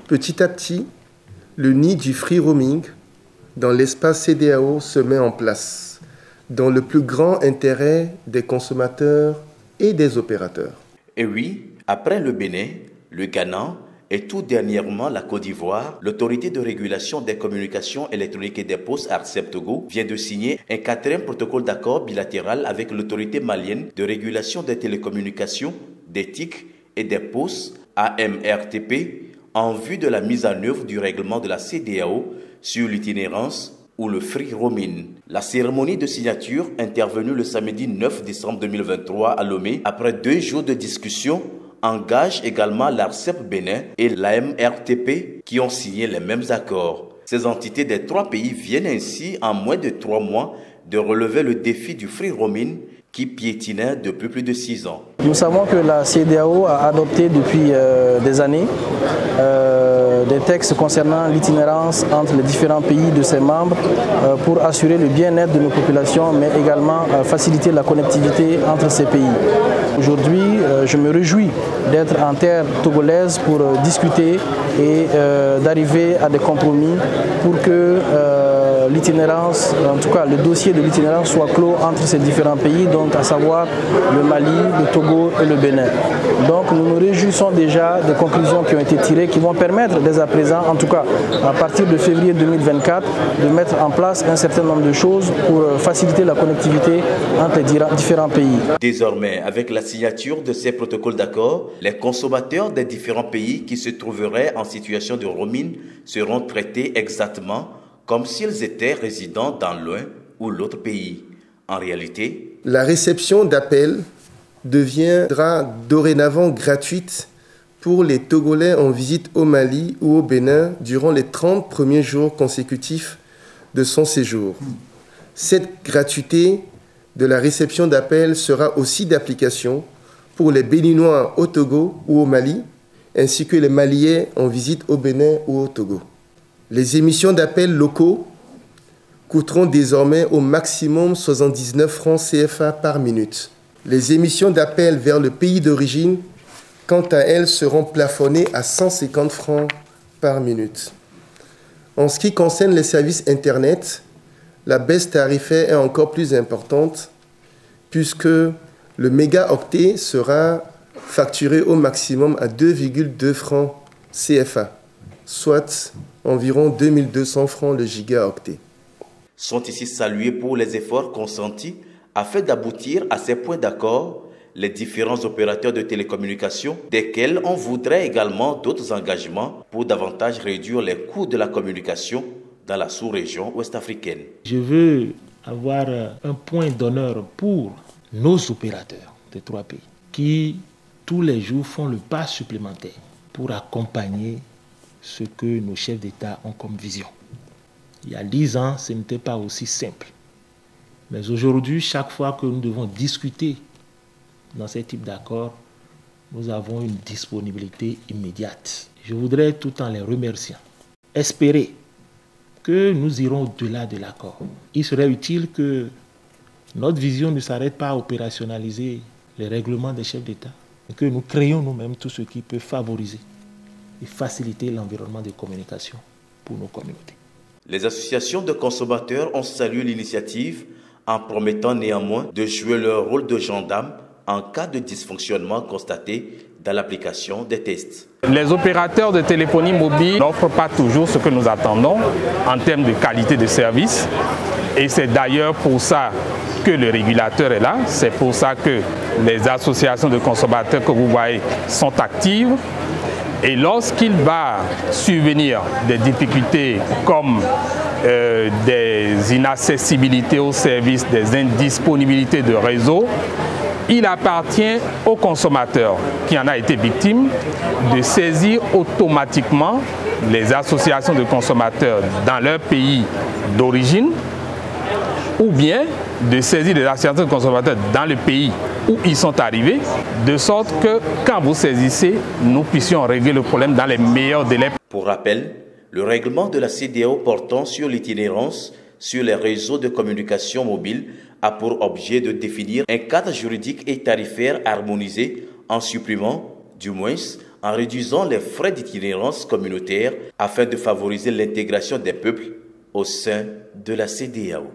Petit à petit, le nid du free roaming dans l'espace CEDEAO se met en place, dans le plus grand intérêt des consommateurs et des opérateurs. Et oui, après le Bénin, le Ghana et tout dernièrement la Côte d'Ivoire, l'autorité de régulation des communications électroniques et des postes ARCEP Togo vient de signer un 4e protocole d'accord bilatéral avec l'autorité malienne de régulation des télécommunications, des TIC et des postes AMRTP en vue de la mise en œuvre du règlement de la CEDEAO sur l'itinérance ou le free roaming. La cérémonie de signature, intervenue le samedi 9 décembre 2023 à Lomé, après 2 jours de discussion, engage également l'ARCEP Bénin et l'AMRTP qui ont signé les mêmes accords. Ces entités des 3 pays viennent ainsi, en moins de 3 mois, de relever le défi du free roaming qui piétinait depuis plus de 6 ans. Nous savons que la CEDEAO a adopté depuis des années des textes concernant l'itinérance entre les différents pays de ses membres pour assurer le bien-être de nos populations, mais également faciliter la connectivité entre ces pays. Aujourd'hui, je me réjouis d'être en terre togolaise pour discuter et d'arriver à des compromis pour que l'itinérance, en tout cas le dossier de l'itinérance soit clos entre ces différents pays, donc à savoir le Mali, le Togo et le Bénin. Donc nous nous réjouissons déjà des conclusions qui ont été tirées, qui vont permettre dès à présent, en tout cas à partir de février 2024, de mettre en place un certain nombre de choses pour faciliter la connectivité entre les différents pays. Désormais, avec la signature de ces protocoles d'accord, les consommateurs des différents pays qui se trouveraient en situation de roaming seront traités exactement comme s'ils étaient résidents dans l'un ou l'autre pays. En réalité, la réception d'appels deviendra dorénavant gratuite pour les Togolais en visite au Mali ou au Bénin durant les 30 premiers jours consécutifs de son séjour. Cette gratuité de la réception d'appels sera aussi d'application pour les Béninois au Togo ou au Mali, ainsi que les Maliens en visite au Bénin ou au Togo. Les émissions d'appels locaux coûteront désormais au maximum 79 francs CFA par minute. Les émissions d'appels vers le pays d'origine, quant à elles, seront plafonnées à 150 francs par minute. En ce qui concerne les services Internet, la baisse tarifaire est encore plus importante puisque le mégaoctet sera facturé au maximum à 2,2 francs CFA, soit environ 2200 francs le gigaoctet. Sont ici salués pour les efforts consentis afin d'aboutir à ces points d'accord les différents opérateurs de télécommunications, desquels on voudrait également d'autres engagements pour davantage réduire les coûts de la communication dans la sous-région ouest-africaine. Je veux avoir un point d'honneur pour nos opérateurs des 3 pays qui, tous les jours, font le pas supplémentaire pour accompagner ce que nos chefs d'État ont comme vision. Il y a 10 ans, ce n'était pas aussi simple. Mais aujourd'hui, chaque fois que nous devons discuter dans ce type d'accord, nous avons une disponibilité immédiate. Je voudrais, tout en les remerciant, espérer que nous irons au-delà de l'accord. Il serait utile que notre vision ne s'arrête pas à opérationnaliser les règlements des chefs d'État, mais que nous créions nous-mêmes tout ce qui peut favoriser et faciliter l'environnement de communication pour nos communautés. Les associations de consommateurs ont salué l'initiative en promettant néanmoins de jouer leur rôle de gendarme en cas de dysfonctionnement constaté dans l'application des tests. Les opérateurs de téléphonie mobile n'offrent pas toujours ce que nous attendons en termes de qualité de service. Et c'est d'ailleurs pour ça que le régulateur est là. C'est pour ça que les associations de consommateurs que vous voyez sont actives. Et lorsqu'il va survenir des difficultés comme des inaccessibilités aux services, des indisponibilités de réseau, il appartient au consommateur qui en a été victime de saisir automatiquement les associations de consommateurs dans leur pays d'origine ou bien de saisir des associations de consommateurs dans le pays où ils sont arrivés, de sorte que quand vous saisissez, nous puissions régler le problème dans les meilleurs délais. Pour rappel, le règlement de la CEDEAO portant sur l'itinérance sur les réseaux de communication mobile a pour objet de définir un cadre juridique et tarifaire harmonisé en supprimant, du moins en réduisant les frais d'itinérance communautaire afin de favoriser l'intégration des peuples au sein de la CEDEAO.